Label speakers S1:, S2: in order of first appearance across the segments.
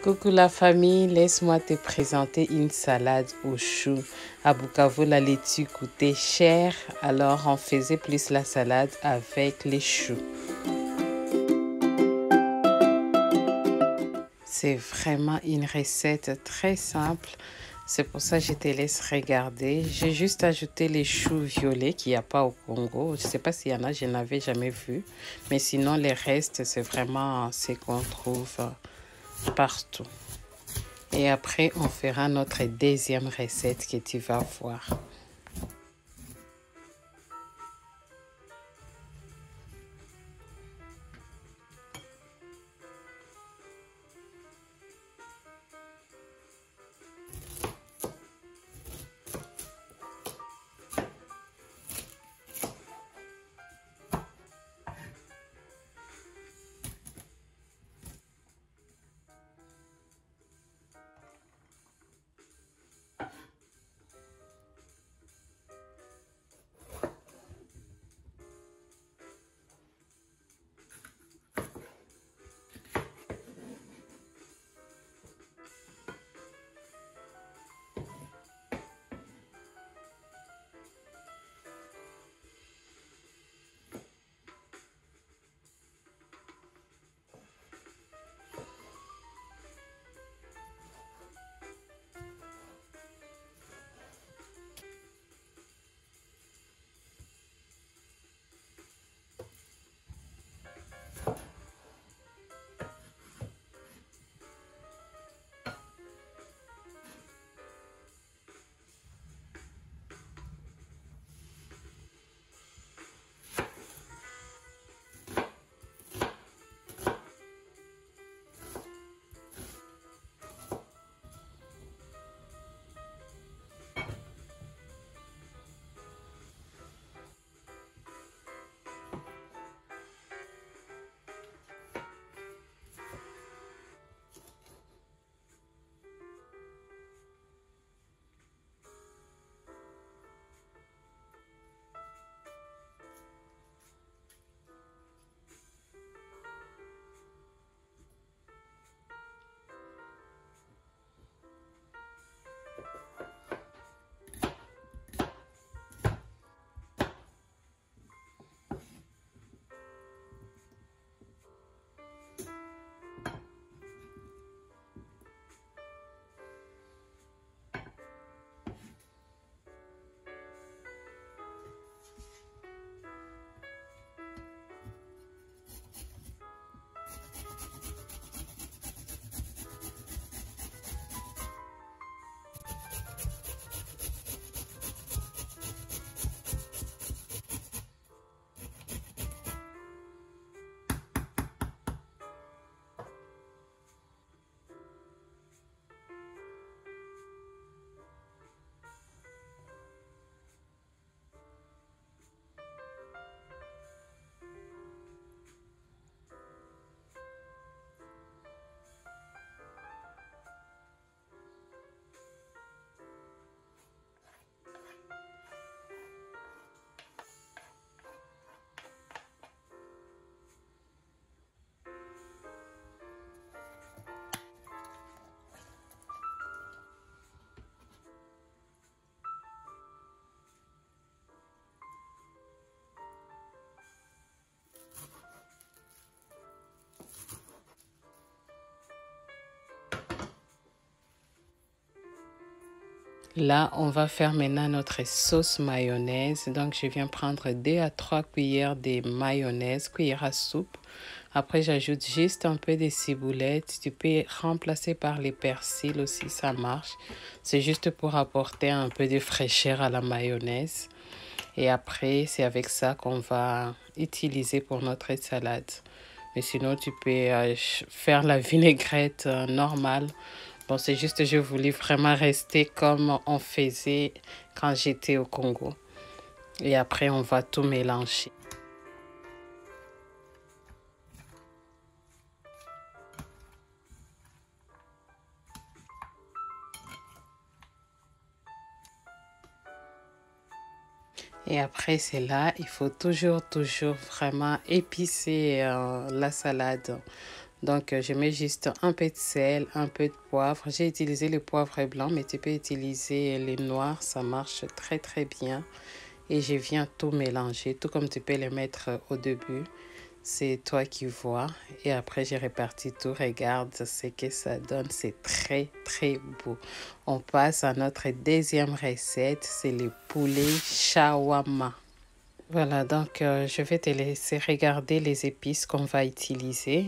S1: Coucou la famille, laisse-moi te présenter une salade aux choux. À Bukavu, la laitue coûtait cher, alors on faisait plus la salade avec les choux. C'est vraiment une recette très simple. C'est pour ça que je te laisse regarder. J'ai juste ajouté les choux violets qu'il n'y a pas au Congo. Je ne sais pas s'il y en a, je n'avais jamais vu. Mais sinon, les restes, c'est vraiment ce qu'on trouve partout. Et après, on fera notre deuxième recette que tu vas voir. Là, on va faire maintenant notre sauce mayonnaise. Donc, je viens prendre 2 à 3 cuillères de mayonnaise, cuillère à soupe. Après, j'ajoute juste un peu de ciboulette. Tu peux remplacer par les persils aussi, ça marche. C'est juste pour apporter un peu de fraîcheur à la mayonnaise. Et après, c'est avec ça qu'on va utiliser pour notre salade. Mais sinon, tu peux faire la vinaigrette normale. Bon, c'est juste, je voulais vraiment rester comme on faisait quand j'étais au Congo. Et après, on va tout mélanger. Et après, c'est là, il faut toujours vraiment épicer la salade. Donc, je mets juste un peu de sel, un peu de poivre. J'ai utilisé le poivre blanc, mais tu peux utiliser les noirs. Ça marche très, très bien. Et je viens tout mélanger, tout comme tu peux les mettre au début. C'est toi qui vois. Et après, j'ai réparti tout. Regarde ce que ça donne. C'est très, très beau. On passe à notre deuxième recette. C'est le poulet shawarma. Voilà, donc je vais te laisser regarder les épices qu'on va utiliser.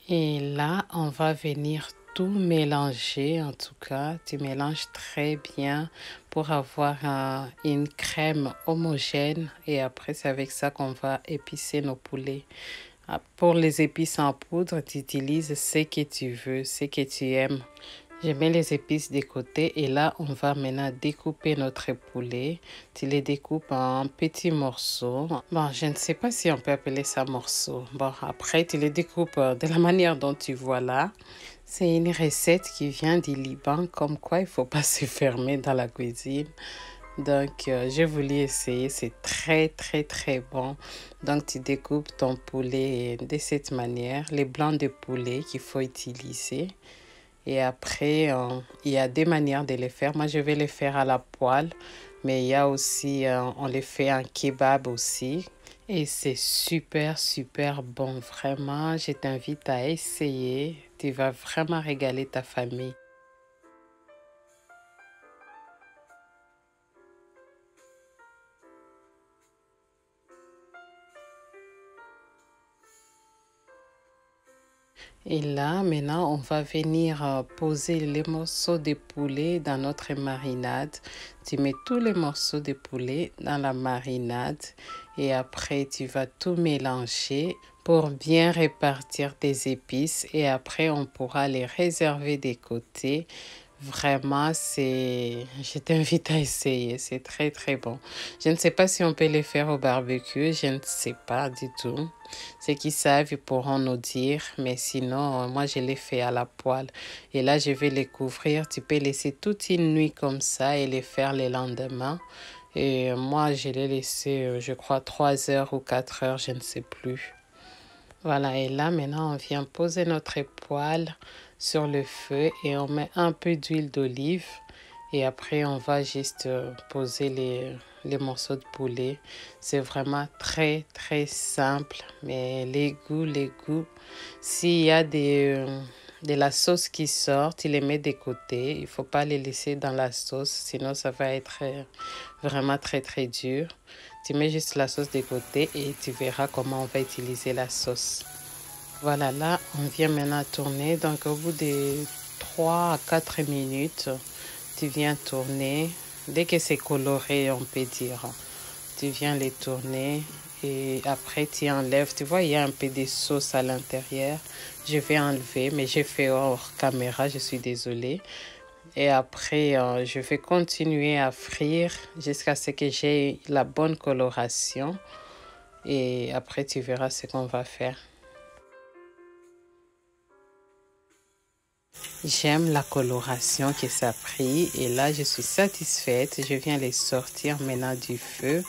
S1: Et là, on va venir tout mélanger. En tout cas, tu mélanges très bien pour avoir une crème homogène. Et après, c'est avec ça qu'on va épicer nos poulets. Pour les épices en poudre, tu utilises ce que tu veux, ce que tu aimes. Je mets les épices de côté et là, on va maintenant découper notre poulet. Tu les découpes en petits morceaux. Bon, je ne sais pas si on peut appeler ça morceau. Bon, après, tu les découpes de la manière dont tu vois là. C'est une recette qui vient du Liban, comme quoi il ne faut pas se fermer dans la cuisine. Donc, j'ai voulu essayer. C'est très, très, très bon. Donc, tu découpes ton poulet de cette manière. Les blancs de poulet qu'il faut utiliser. Et après, il y a deux manières de les faire. Moi, je vais les faire à la poêle, mais il y a aussi, on les fait en kebab aussi. Et c'est super, super bon. Vraiment, je t'invite à essayer. Tu vas vraiment régaler ta famille. Et là, maintenant, on va venir poser les morceaux de poulet dans notre marinade. Tu mets tous les morceaux de poulet dans la marinade et après, tu vas tout mélanger pour bien répartir tes épices et après, on pourra les réserver des côtés. Vraiment, je t'invite à essayer. C'est très, très bon. Je ne sais pas si on peut les faire au barbecue. Je ne sais pas du tout. Ceux qui savent, ils pourront nous dire. Mais sinon, moi, je les fais à la poêle. Et là, je vais les couvrir. Tu peux laisser toute une nuit comme ça et les faire le lendemain. Et moi, je l'ai laissé, je crois, 3 heures ou 4 heures, je ne sais plus. Voilà, et là, maintenant, on vient poser notre poêle sur le feu et on met un peu d'huile d'olive. Et après, on va juste poser les morceaux de poulet. C'est vraiment très, très simple. Mais les goûts, s'il y a de la sauce qui sort, tu les mets de côté. Il ne faut pas les laisser dans la sauce, sinon ça va être vraiment très, très dur. Tu mets juste la sauce de côté et tu verras comment on va utiliser la sauce. Voilà, là, on vient maintenant tourner. Donc, au bout de 3 à 4 minutes, tu viens tourner. Dès que c'est coloré, on peut dire, tu viens les tourner et après, tu enlèves. Tu vois, il y a un peu de sauce à l'intérieur. Je vais enlever, mais j'ai fait hors caméra, je suis désolée. Et après, je vais continuer à frire jusqu'à ce que j'ai la bonne coloration. Et après, tu verras ce qu'on va faire. J'aime la coloration que ça a pris et là je suis satisfaite. Je viens les sortir maintenant du feu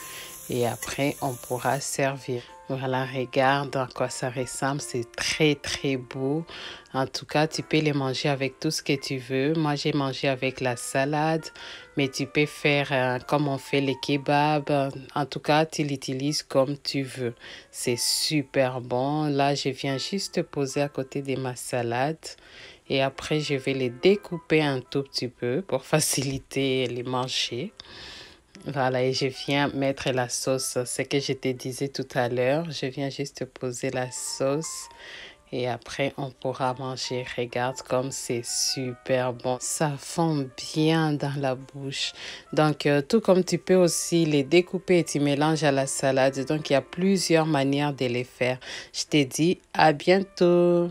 S1: et après on pourra servir. Voilà, regarde à quoi ça ressemble. C'est très très beau. En tout cas, tu peux les manger avec tout ce que tu veux. Moi, j'ai mangé avec la salade, mais tu peux faire comme on fait les kebabs. En tout cas, tu l'utilises comme tu veux. C'est super bon. Là, je viens juste poser à côté de ma salade. Et après, je vais les découper un tout petit peu pour faciliter les manger. Voilà, et je viens mettre la sauce. Ce que je te disais tout à l'heure, je viens juste poser la sauce et après on pourra manger. Regarde comme c'est super bon. Ça fond bien dans la bouche. Donc, tout comme tu peux aussi les découper et tu mélanges à la salade. Donc, il y a plusieurs manières de les faire. Je te dis à bientôt.